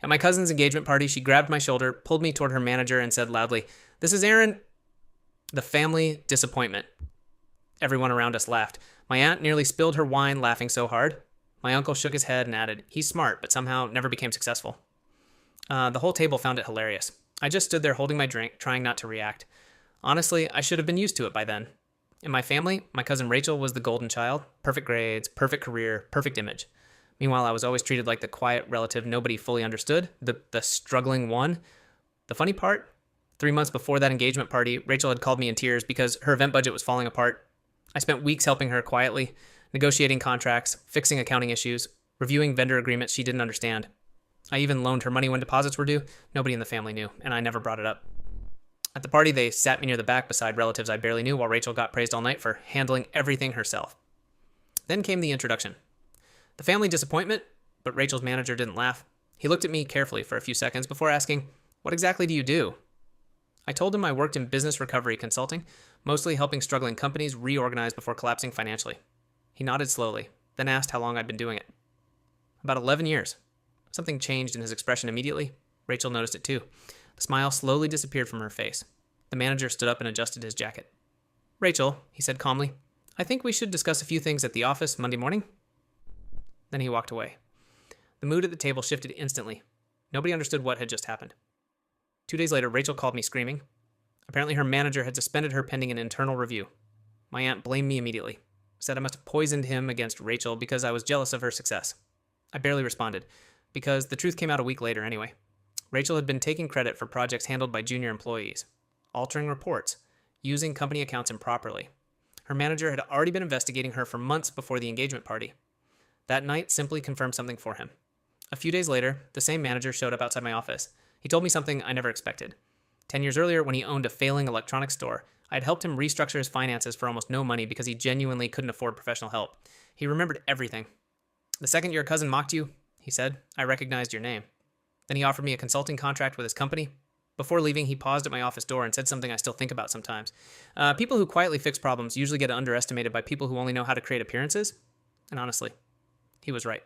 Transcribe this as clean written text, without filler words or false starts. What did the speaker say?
At my cousin's engagement party, she grabbed my shoulder, pulled me toward her manager, and said loudly, "This is Aaron." The family disappointment. Everyone around us laughed. My aunt nearly spilled her wine laughing so hard. My uncle shook his head and added, "He's smart, but somehow never became successful." The whole table found it hilarious. I just stood there holding my drink, trying not to react. Honestly, I should have been used to it by then. In my family, my cousin Rachel was the golden child. Perfect grades, perfect career, perfect image. Meanwhile, I was always treated like the quiet relative nobody fully understood, the struggling one. The funny part? 3 months before that engagement party, Rachel had called me in tears because her event budget was falling apart. I spent weeks helping her quietly, negotiating contracts, fixing accounting issues, reviewing vendor agreements she didn't understand. I even loaned her money when deposits were due. Nobody in the family knew, and I never brought it up. At the party, they sat me near the back beside relatives I barely knew while Rachel got praised all night for handling everything herself. Then came the introduction. The family disappointment, but Rachel's manager didn't laugh. He looked at me carefully for a few seconds before asking, "What exactly do you do?" I told him I worked in business recovery consulting, mostly helping struggling companies reorganize before collapsing financially. He nodded slowly, then asked how long I'd been doing it. About 11 years. Something changed in his expression immediately. Rachel noticed it too. The smile slowly disappeared from her face. The manager stood up and adjusted his jacket. "Rachel," he said calmly, "I think we should discuss a few things at the office Monday morning." Then he walked away. The mood at the table shifted instantly. Nobody understood what had just happened. 2 days later, Rachel called me screaming. Apparently her manager had suspended her pending an internal review. My aunt blamed me immediately, said I must have poisoned him against Rachel because I was jealous of her success. I barely responded, because the truth came out a week later anyway. Rachel had been taking credit for projects handled by junior employees, altering reports, using company accounts improperly. Her manager had already been investigating her for months before the engagement party. That night simply confirmed something for him. A few days later, the same manager showed up outside my office. He told me something I never expected. 10 years earlier, when he owned a failing electronics store, I had helped him restructure his finances for almost no money because he genuinely couldn't afford professional help. He remembered everything. "The second your cousin mocked you," he said, "I recognized your name." Then he offered me a consulting contract with his company. Before leaving, he paused at my office door and said something I still think about sometimes. People who quietly fix problems usually get underestimated by people who only know how to create appearances. And honestly, he was right.